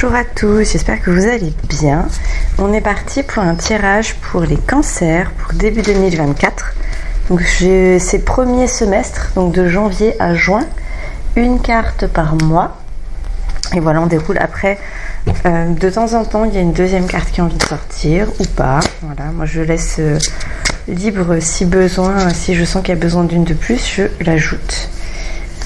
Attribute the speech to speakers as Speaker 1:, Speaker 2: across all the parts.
Speaker 1: Bonjour à tous, j'espère que vous allez bien. On est parti pour un tirage pour les cancers pour début 2024. Donc c'est le premier semestre, donc de janvier à juin, une carte par mois. Et voilà, on déroule après. De temps en temps, il y a une deuxième carte qui a envie de sortir ou pas. Voilà, moi je laisse libre si besoin, si je sens qu'il y a besoin d'une de plus, je l'ajoute.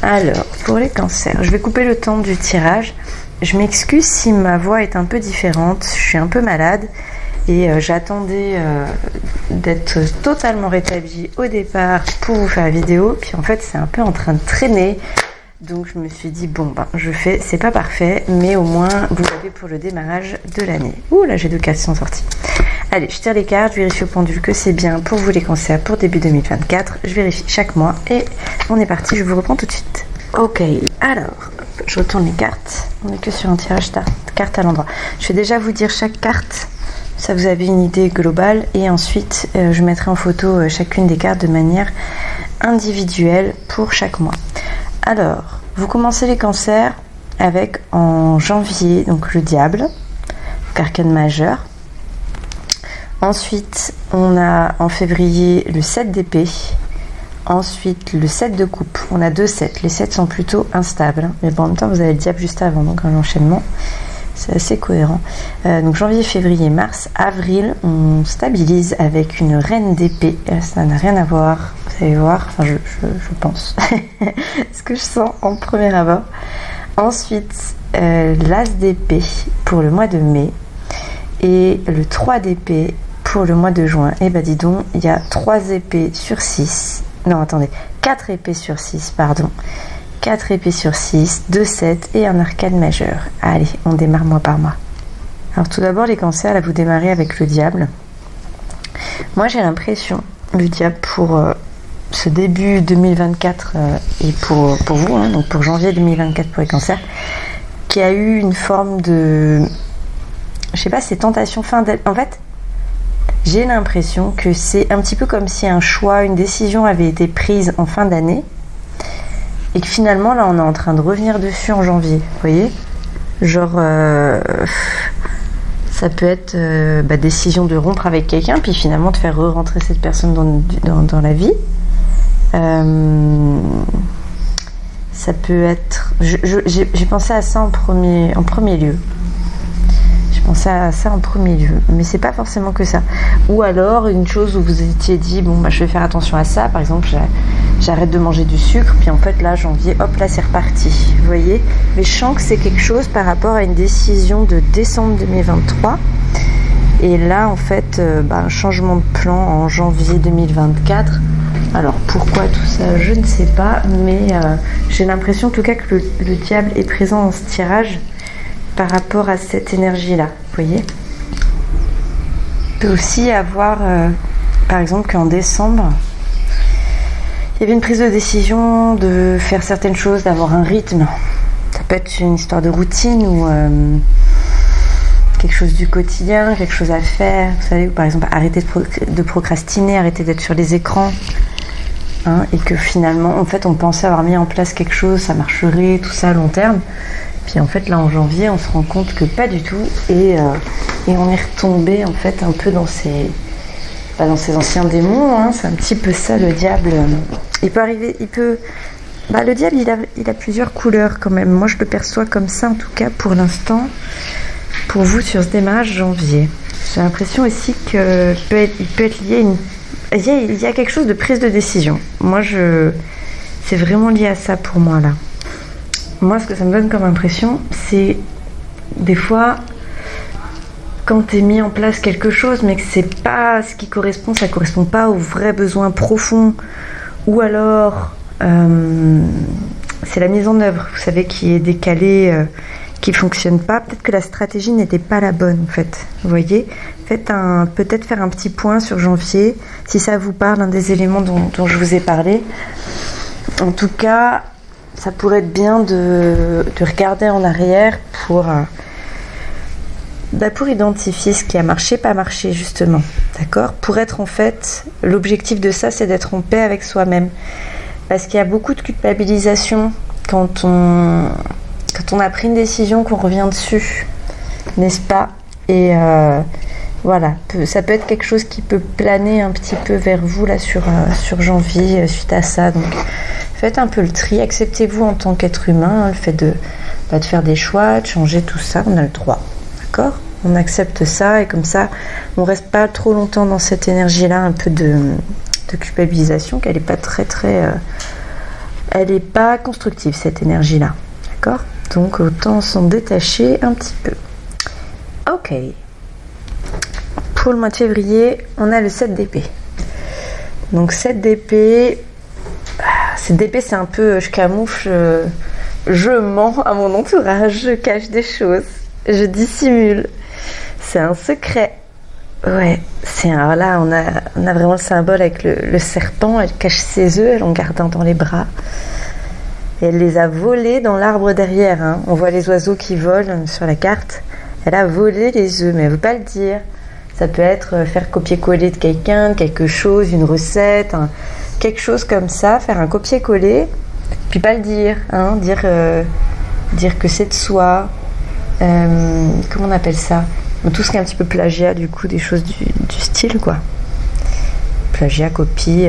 Speaker 1: Alors, pour les cancers, je vais couper le temps du tirage. Je m'excuse si ma voix est un peu différente, je suis un peu malade et j'attendais d'être totalement rétablie au départ pour vous faire la vidéo. Puis en fait, c'est un peu en train de traîner. Donc je me suis dit, bon, je fais, c'est pas parfait, mais au moins vous l'avez pour le démarrage de l'année. Ouh là, j'ai 2 cartes qui sont sorties. Allez, je tire les cartes, je vérifie au pendule que c'est bien pour vous les cancers pour début 2024. Je vérifie chaque mois et on est parti, je vous reprends tout de suite. Ok, alors, je retourne les cartes. On n'est que sur un tirage carte à l'endroit. Je vais déjà vous dire chaque carte, ça vous avez une idée globale. Et ensuite, je mettrai en photo chacune des cartes de manière individuelle pour chaque mois. Alors, vous commencez les cancers avec en janvier, donc le diable, arcane majeur. Ensuite, on a en février le 7 d'épée. Ensuite, le 7 de coupe. On a 2 7. Les 7 sont plutôt instables. Mais bon, en même temps, vous avez le diable juste avant, donc un enchaînement. C'est assez cohérent. Donc janvier, février, mars, avril, on stabilise avec une reine d'épée. Ça n'a rien à voir. Vous allez voir. Enfin, je pense. Ce que je sens en premier abord. Ensuite, l'as d'épée pour le mois de mai. Et le 3 d'épée pour le mois de juin. Et bah dis donc, il y a 3 épées sur 6. Non, attendez, 4 épées sur 6, pardon. 4 épées sur 6, 2 7 et un arcane majeur. Allez, on démarre mois par mois. Alors tout d'abord, les cancers, là, vous démarrez avec le diable. Moi, j'ai l'impression, le diable, pour ce début 2024 et pour vous, hein, donc pour janvier 2024 pour les cancers, qui a eu une forme de... Je sais pas, c'est tentation fin d'année. En fait, j'ai l'impression que c'est un petit peu comme si un choix, une décision avait été prise en fin d'année et que finalement, là, on est en train de revenir dessus en janvier. Vous voyez ? Genre, ça peut être décision de rompre avec quelqu'un, puis finalement de faire re-rentrer cette personne dans la vie. Ça peut être... J'ai pensé à ça en premier lieu. Pensez à ça en premier lieu, mais c'est pas forcément que ça. Ou alors une chose où vous étiez dit je vais faire attention à ça, par exemple j'arrête de manger du sucre, puis en fait là janvier, hop là c'est reparti, vous voyez. Mais je sens que c'est quelque chose par rapport à une décision de décembre 2023, et là en fait un changement de plan en janvier 2024. Alors pourquoi tout ça, je ne sais pas, mais j'ai l'impression en tout cas que le diable est présent dans ce tirage par rapport à cette énergie-là, vous voyez. Il peut aussi avoir, par exemple, qu'en décembre, il y avait une prise de décision de faire certaines choses, d'avoir un rythme. Ça peut être une histoire de routine ou quelque chose du quotidien, quelque chose à faire. Vous savez, par exemple, arrêter de procrastiner, arrêter d'être sur les écrans. Hein, et que finalement, en fait, on pensait avoir mis en place quelque chose, ça marcherait, tout ça à long terme. Puis en fait là en janvier on se rend compte que pas du tout et on est retombé en fait un peu dans ces anciens démons, hein. C'est un petit peu ça le diable. Il peut arriver, le diable il a plusieurs couleurs quand même. Moi je le perçois comme ça en tout cas pour l'instant pour vous sur ce démarrage janvier. J'ai l'impression aussi que il peut être lié il y a quelque chose de prise de décision. Moi c'est vraiment lié à ça pour moi là. Moi, ce que ça me donne comme impression, c'est des fois, quand tu es mis en place quelque chose, mais que c'est pas ce qui correspond, ça correspond pas aux vrais besoins profonds, ou alors c'est la mise en œuvre, vous savez, qui est décalée, qui fonctionne pas. Peut-être que la stratégie n'était pas la bonne, en fait. Vous voyez, peut-être faire un petit point sur janvier, si ça vous parle, un des éléments dont je vous ai parlé. En tout cas, ça pourrait être bien de regarder en arrière pour identifier ce qui a marché, pas marché justement, d'accord ? Pour être en fait, l'objectif de ça, c'est d'être en paix avec soi-même. Parce qu'il y a beaucoup de culpabilisation quand on a pris une décision, qu'on revient dessus. n'est-ce pas? Et voilà, ça peut être quelque chose qui peut planer un petit peu vers vous là sur janvier suite à ça. Donc faites un peu le tri, acceptez-vous en tant qu'être humain, le fait de faire des choix, de changer tout ça, on a le droit, d'accord? On accepte ça et comme ça, on reste pas trop longtemps dans cette énergie-là, un peu de culpabilisation, qu'elle n'est pas elle n'est pas constructive cette énergie-là, d'accord? Donc autant s'en détacher un petit peu. Ok. Pour le mois de février, on a le 7 d'épée. Donc 7 d'épée, 7 d'épée c'est un peu je camoufle, je mens à mon entourage, je cache des choses, je dissimule. C'est un secret. Ouais, là on a vraiment le symbole avec le serpent, elle cache ses œufs, elle en garde un dans les bras. Et elle les a volés dans l'arbre derrière, hein. On voit les oiseaux qui volent sur la carte. Elle a volé les œufs, mais elle ne veut pas le dire. Ça peut être faire copier-coller de quelqu'un, de quelque chose, une recette, quelque chose comme ça, faire un copier-coller, puis pas le dire, hein, dire que c'est de soi. Comment on appelle ça? Tout ce qui est un petit peu plagiat, du coup, des choses du style, quoi. Plagiat, copie.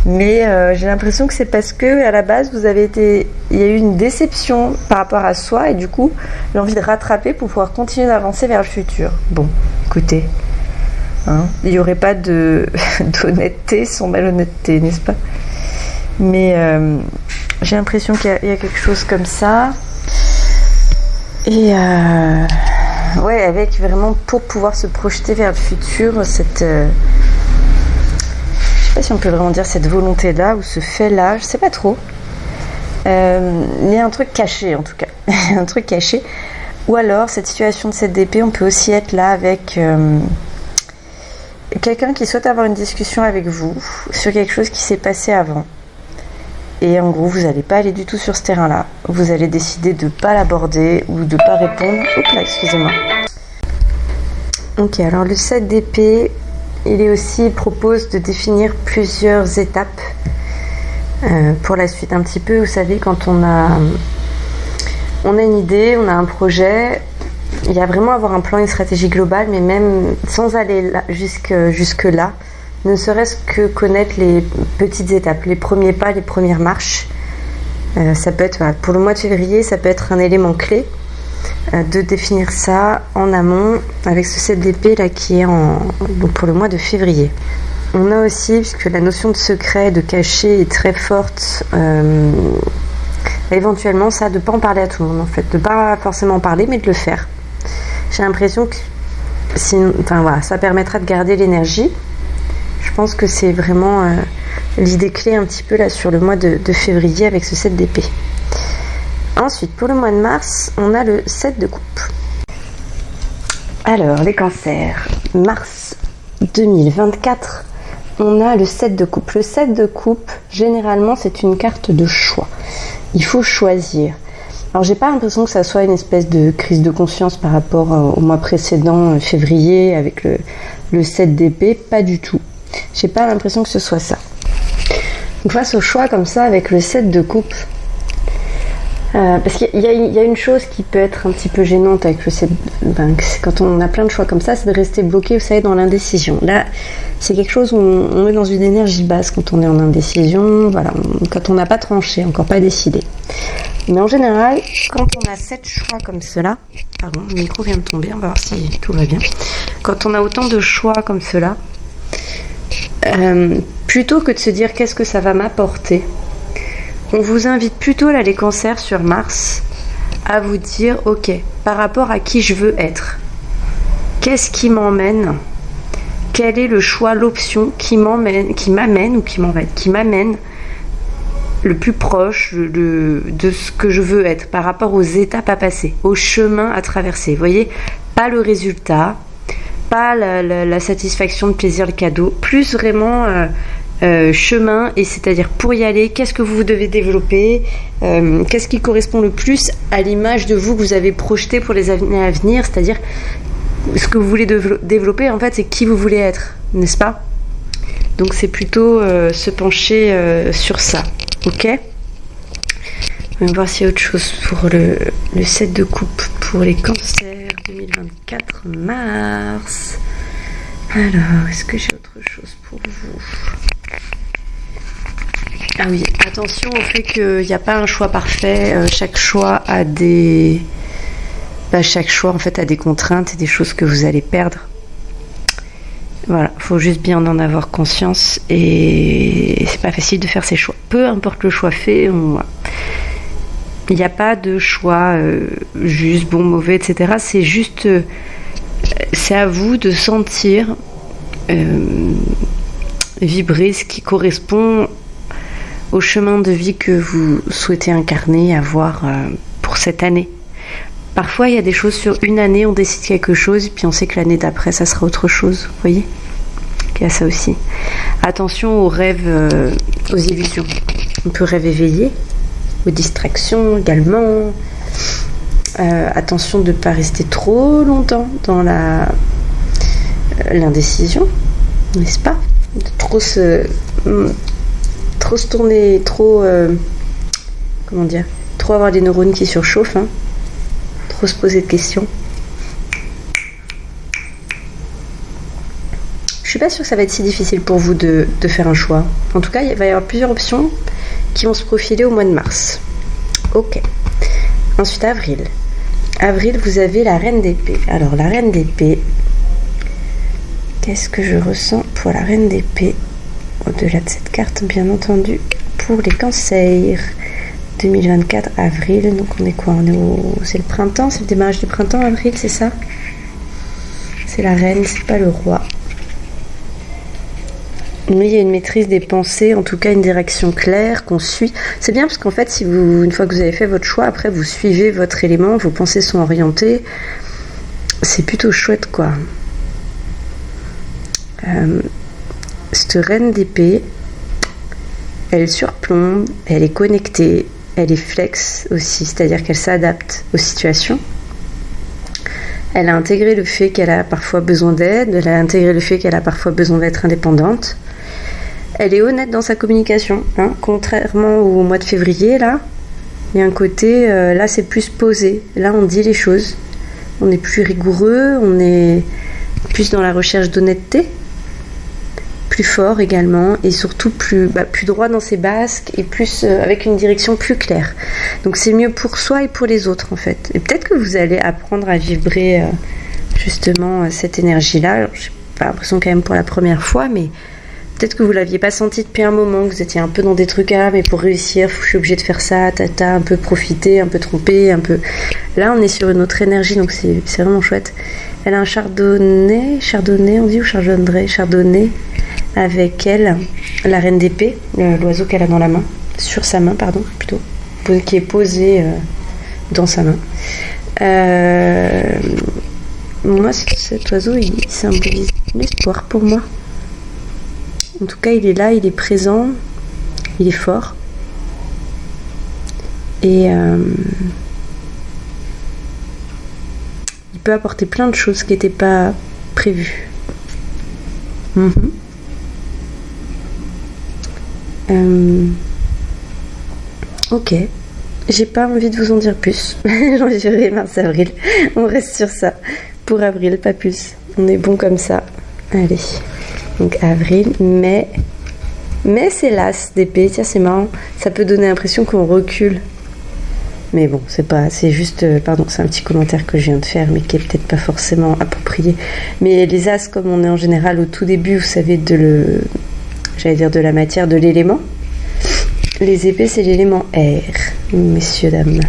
Speaker 1: Mais j'ai l'impression que c'est parce que à la base il y a eu une déception par rapport à soi et du coup l'envie de rattraper pour pouvoir continuer d'avancer vers le futur. Bon, écoutez, hein, il n'y aurait pas d'honnêteté sans malhonnêteté, n'est-ce pas? Mais j'ai l'impression qu'il y a quelque chose comme ça. Et ouais, avec vraiment pour pouvoir se projeter vers le futur, cette je sais pas si on peut vraiment dire cette volonté-là ou ce fait-là, je sais pas trop. Il y a un truc caché en tout cas, un truc caché. Ou alors cette situation de cette d'épée, on peut aussi être là avec quelqu'un qui souhaite avoir une discussion avec vous sur quelque chose qui s'est passé avant. Et en gros, vous n'allez pas aller du tout sur ce terrain-là. Vous allez décider de ne pas l'aborder ou de ne pas répondre. Oups là, excusez-moi. Ok, alors le 7 d'épée, il propose de définir plusieurs étapes pour la suite. Un petit peu, vous savez, quand on a une idée, on a un projet, il y a vraiment avoir un plan, une stratégie globale, mais même sans aller là, jusque là, ne serait-ce que connaître les petites étapes, les premiers pas, les premières marches. Ça peut être, voilà, pour le mois de février, ça peut être un élément clé de définir ça en amont avec ce 7 d'épée là qui est donc pour le mois de février. On a aussi, puisque la notion de secret, de caché est très forte, éventuellement ça, de ne pas en parler à tout le monde en fait, de ne pas forcément en parler mais de le faire. J'ai l'impression que ça permettra de garder l'énergie. Je pense que c'est vraiment l'idée clé un petit peu là sur le mois de février avec ce 7 d'épée. Ensuite, pour le mois de mars, on a le 7 de coupe. Alors, les cancers, mars 2024, on a le 7 de coupe. Le 7 de coupe, généralement, c'est une carte de choix. Il faut choisir. Alors, j'ai pas l'impression que ça soit une espèce de crise de conscience par rapport au mois précédent, février, avec le 7 d'épée, pas du tout. J'ai pas l'impression que ce soit ça. Donc, face au choix comme ça, avec le 7 de coupe, parce qu'il y a une chose qui peut être un petit peu gênante avec le 7, quand on a plein de choix comme ça, c'est de rester bloqué, vous savez, dans l'indécision. Là, c'est quelque chose où on est dans une énergie basse quand on est en indécision, voilà, quand on n'a pas tranché, encore pas décidé. Mais en général, quand on a 7 choix comme cela, pardon, le micro vient de tomber, on va voir si tout va bien. Quand on a autant de choix comme cela, plutôt que de se dire qu'est-ce que ça va m'apporter, on vous invite plutôt, là, les cancers sur Mars, à vous dire, ok, par rapport à qui je veux être, qu'est-ce qui m'emmène, quel est le choix, l'option qui m'amène le plus proche de ce que je veux être, par rapport aux étapes à passer, au chemin à traverser. Vous voyez, pas le résultat, pas la satisfaction, le plaisir, le cadeau, plus vraiment... chemin, et c'est-à-dire pour y aller, qu'est-ce que vous devez développer, qu'est-ce qui correspond le plus à l'image de vous que vous avez projeté pour les années à venir, c'est-à-dire ce que vous voulez développer en fait, c'est qui vous voulez être, n'est-ce pas? Donc c'est plutôt se pencher sur ça, ok? On va voir s'il y a autre chose pour le 7 de coupe pour les cancers. 2024, mars. Alors, est-ce que j'ai autre chose pour vous? Ah oui, attention au fait qu'il n'y a pas un choix parfait. Chaque choix a des... chaque choix en fait a des contraintes et des choses que vous allez perdre. Voilà, faut juste bien en avoir conscience et c'est pas facile de faire ses choix. Peu importe le choix fait, il n'y a pas de choix juste bon, mauvais, etc. C'est juste, c'est à vous de sentir vibrer ce qui correspond au chemin de vie que vous souhaitez incarner, avoir pour cette année. Parfois, il y a des choses sur une année, on décide quelque chose, puis on sait que l'année d'après, ça sera autre chose. Vous voyez ? Il y a ça aussi. Attention aux rêves, aux illusions. On peut rêver éveillé, aux distractions également. Attention de ne pas rester trop longtemps dans l'indécision, n'est-ce pas ? De trop se tourner, trop avoir des neurones qui surchauffent, hein. Trop se poser de questions. Je suis pas sûre que ça va être si difficile pour vous de faire un choix. En tout cas, il va y avoir plusieurs options qui vont se profiler au mois de mars. Ok. Ensuite, avril. Avril, vous avez la reine d'épée. Alors, la reine d'épée, qu'est-ce que je ressens pour la reine d'épée? Au-delà de cette carte, bien entendu, pour les cancers. 2024, avril, donc on est quoi? C'est le printemps, c'est le démarrage du printemps, avril, c'est ça? C'est la reine, c'est pas le roi. Mais il y a une maîtrise des pensées, en tout cas une direction claire qu'on suit. C'est bien parce qu'en fait, si une fois que vous avez fait votre choix, après vous suivez votre élément, vos pensées sont orientées. C'est plutôt chouette, quoi. Cette reine d'épée, elle surplombe, elle est connectée, elle est flex aussi, c'est-à-dire qu'elle s'adapte aux situations. Elle a intégré le fait qu'elle a parfois besoin d'aide, elle a intégré le fait qu'elle a parfois besoin d'être indépendante. Elle est honnête dans sa communication, hein, contrairement au mois de février, là. Il y a un côté, là c'est plus posé, là on dit les choses. On est plus rigoureux, on est plus dans la recherche d'honnêteté. Plus fort également et surtout plus droit dans ses basques et plus avec une direction plus claire. Donc c'est mieux pour soi et pour les autres en fait. Et peut-être que vous allez apprendre à vibrer justement cette énergie-là. Alors, j'ai pas l'impression quand même pour la première fois, mais peut-être que vous l'aviez pas senti depuis un moment, que vous étiez un peu dans des trucs mais pour réussir, je suis obligée de faire ça, un peu profiter, un peu tromper, un peu. Là on est sur une autre énergie, donc c'est vraiment chouette. Elle a un chardonnay, on dit, ou chardonnay, avec elle, la reine d'épée, l'oiseau qu'elle a dans la main, sur sa main, pardon, plutôt, qui est posé dans sa main. Moi, cet oiseau, il symbolise l'espoir pour moi. En tout cas, il est là, il est présent, il est fort. Et il peut apporter plein de choses qui n'étaient pas prévues. Ok, j'ai pas envie de vous en dire plus. Janvier, mars, avril. On reste sur ça. Pour avril, pas plus. On est bon comme ça. Allez. Donc avril, mai. Mai, c'est l'as d'épée. Tiens, c'est marrant. Ça peut donner l'impression qu'on recule. Mais bon, c'est juste, pardon, c'est un petit commentaire que je viens de faire, mais qui est peut-être pas forcément approprié. Mais les as, comme on est en général au tout début, vous savez, de la matière, de l'élément. Les épées, c'est l'élément air, messieurs, dames.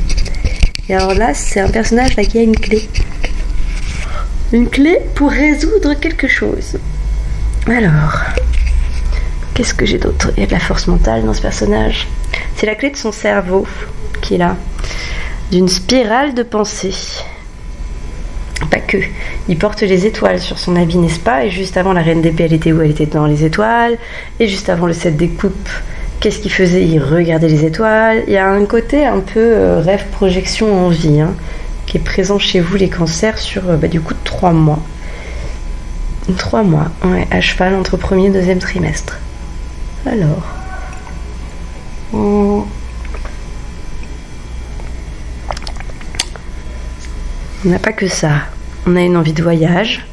Speaker 1: Et alors là, c'est un personnage qui a une clé. Une clé pour résoudre quelque chose. Alors, qu'est-ce que j'ai d'autre? Il y a de la force mentale dans ce personnage. C'est la clé de son cerveau qui est là. D'une spirale de pensée. Pas que. Il porte les étoiles sur son habit, n'est-ce pas? Et juste avant, la reine d'épée, elle était où? Elle était dans les étoiles. Et juste avant le 7 des coupes, qu'est-ce qu'il faisait? Il regardait les étoiles. Il y a un côté un peu rêve, projection, envie, hein, qui est présent chez vous, les cancers, sur du coup 3 mois. 3 mois, ouais, à cheval entre premier et deuxième trimestre. Alors. On n'a pas que ça. On a une envie de voyage,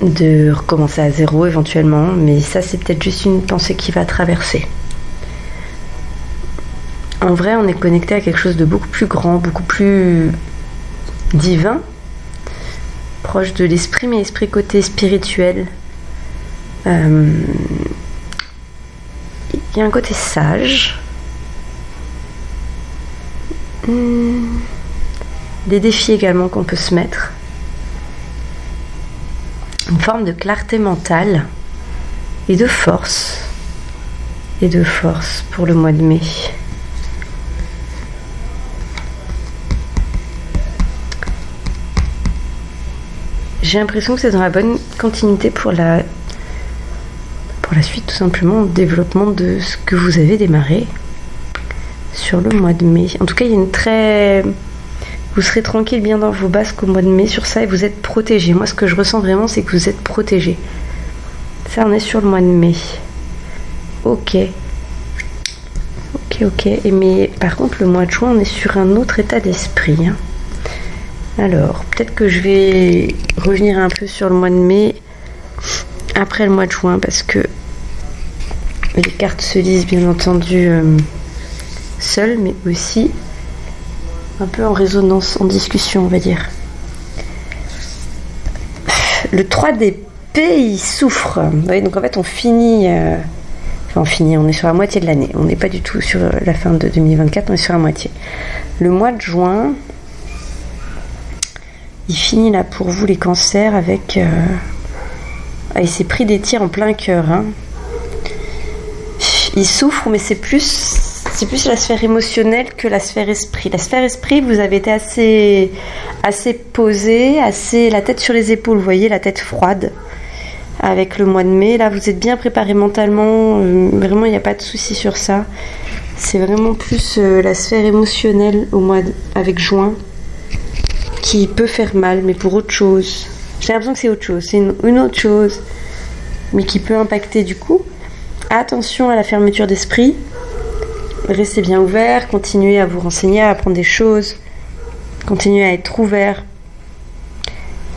Speaker 1: de recommencer à zéro éventuellement, mais ça c'est peut-être juste une pensée qui va traverser. En vrai, on est connecté à quelque chose de beaucoup plus grand, beaucoup plus divin, proche de l'esprit, mais l'esprit côté spirituel. Il y a un côté sage. Des défis également qu'on peut se mettre. Une forme de clarté mentale et de force. Et de force pour le mois de mai. J'ai l'impression que c'est dans la bonne continuité pour la suite, tout simplement, le développement de ce que vous avez démarré sur le mois de mai. En tout cas, il y a une très... Vous serez tranquille bien dans vos basques au mois de mai sur ça et vous êtes protégé. Moi, ce que je ressens vraiment, c'est que vous êtes protégé. Ça, on est sur le mois de mai. Ok. Mais par contre, le mois de juin, on est sur un autre état d'esprit. Alors, peut-être que je vais revenir un peu sur le mois de mai après le mois de juin parce que les cartes se lisent bien entendu seules, mais aussi un peu en résonance, en discussion, on va dire. Le 3 d'épée, il souffre. Vous voyez, donc en fait, on finit, on est sur la moitié de l'année. On n'est pas du tout sur la fin de 2024, on est sur la moitié. Le mois de juin, il finit là pour vous, les cancers, avec... il s'est pris des tirs en plein cœur. Il souffre, mais c'est plus la sphère émotionnelle que la sphère esprit. La sphère esprit, vous avez été assez posé, assez la tête sur les épaules, vous voyez, la tête froide. Avec le mois de mai, là, vous êtes bien préparé mentalement. Vraiment, il n'y a pas de souci sur ça. C'est vraiment plus la sphère émotionnelle avec juin qui peut faire mal, mais pour autre chose. J'ai l'impression que c'est autre chose. C'est une autre chose, mais qui peut impacter du coup. Attention à la fermeture d'esprit. Restez bien ouvert, continuez à vous renseigner, à apprendre des choses, continuez à être ouvert.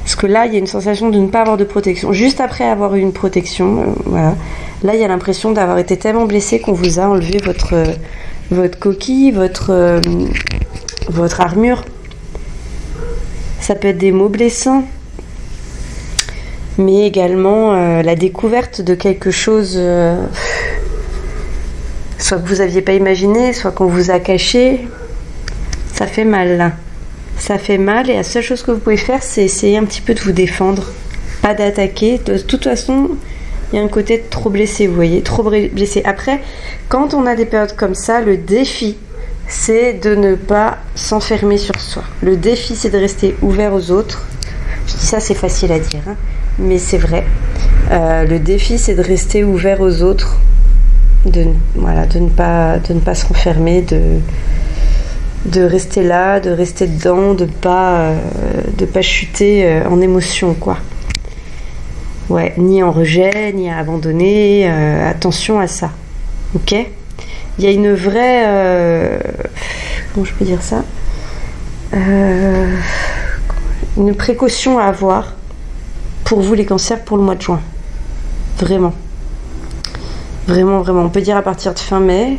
Speaker 1: Parce que là, il y a une sensation de ne pas avoir de protection. Juste après avoir eu une protection, voilà. Là, il y a l'impression d'avoir été tellement blessé qu'on vous a enlevé votre coquille, votre armure. Ça peut être des mots blessants, mais également la découverte de quelque chose... soit que vous n'aviez pas imaginé, soit qu'on vous a caché. Ça fait mal là. Ça fait mal et la seule chose que vous pouvez faire, c'est essayer un petit peu de vous défendre. Pas d'attaquer. De toute façon, il y a un côté trop blessé, vous voyez. Trop blessé. Après, quand on a des périodes comme ça, le défi, c'est de ne pas s'enfermer sur soi. Le défi, c'est de rester ouvert aux autres. Je dis ça, c'est facile à dire, mais c'est vrai. Le défi, c'est de rester ouvert aux autres. De ne pas se renfermer, de rester là, de rester dedans, de pas chuter en émotion, quoi. Ouais, ni en rejet, ni à abandonner. Attention à ça, ok. Il y a une vraie, comment je peux dire ça, une précaution à avoir pour vous les cancers pour le mois de juin, vraiment. Vraiment, on peut dire à partir de fin mai,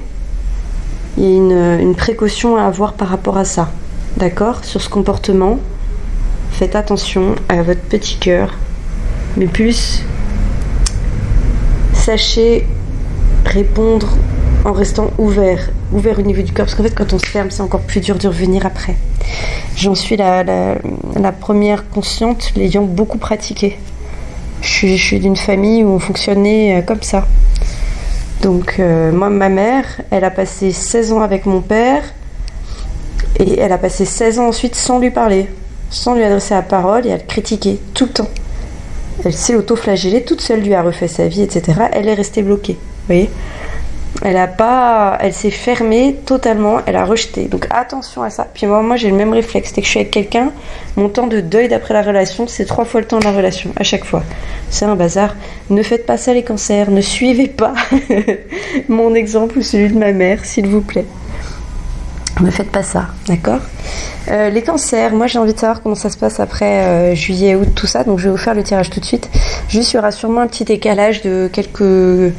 Speaker 1: il y a une précaution à avoir par rapport à ça, d'accord, sur ce comportement. Faites attention à votre petit cœur, mais plus, sachez répondre en restant ouvert au niveau du cœur, parce qu'en fait, quand on se ferme, c'est encore plus dur de revenir après. J'en suis la première consciente, l'ayant beaucoup pratiqué. Je suis d'une famille où on fonctionnait comme ça. Donc moi, ma mère, elle a passé 16 ans avec mon père et elle a passé 16 ans ensuite sans lui parler, sans lui adresser la parole et à le critiquer tout le temps. Elle s'est auto-flagellée, toute seule lui a refait sa vie, etc. Elle est restée bloquée, vous voyez. Elle s'est fermée totalement, elle a rejeté. Donc attention à ça. Puis moi j'ai le même réflexe, c'est que je suis avec quelqu'un, mon temps de deuil d'après la relation, c'est 3 fois le temps de la relation, à chaque fois. C'est un bazar. Ne faites pas ça les cancers, ne suivez pas mon exemple ou celui de ma mère, s'il vous plaît. Ne faites pas ça, d'accord? Les cancers, moi j'ai envie de savoir comment ça se passe après juillet, août, tout ça, donc je vais vous faire le tirage tout de suite. Juste, il y aura sûrement un petit décalage de quelques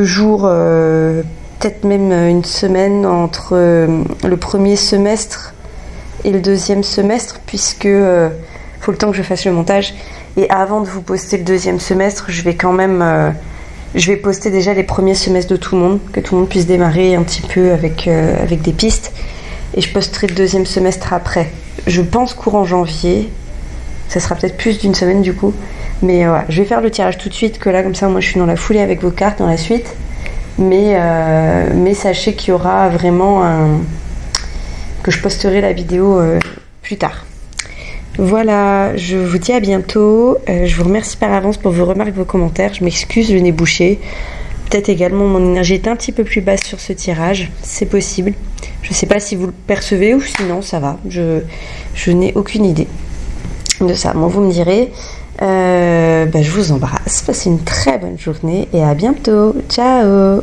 Speaker 1: jours, peut-être même une semaine entre le premier semestre et le deuxième semestre, puisque faut le temps que je fasse le montage. Et avant de vous poster le deuxième semestre, je vais poster déjà les premiers semestres de tout le monde, que tout le monde puisse démarrer un petit peu avec des pistes. Et je posterai le deuxième semestre après. Je pense courant janvier. Ça sera peut-être plus d'une semaine du coup. Mais voilà, je vais faire le tirage tout de suite, que là, comme ça, moi, je suis dans la foulée avec vos cartes dans la suite. Mais sachez qu'il y aura vraiment que je posterai la vidéo plus tard. Voilà, je vous dis à bientôt. Je vous remercie par avance pour vos remarques, vos commentaires. Je m'excuse, le nez bouché. Peut-être également mon énergie est un petit peu plus basse sur ce tirage. C'est possible. Je ne sais pas si vous le percevez ou sinon ça va. Je n'ai aucune idée de ça. Bon, vous me direz. Je vous embrasse. Passez une très bonne journée et à bientôt. Ciao!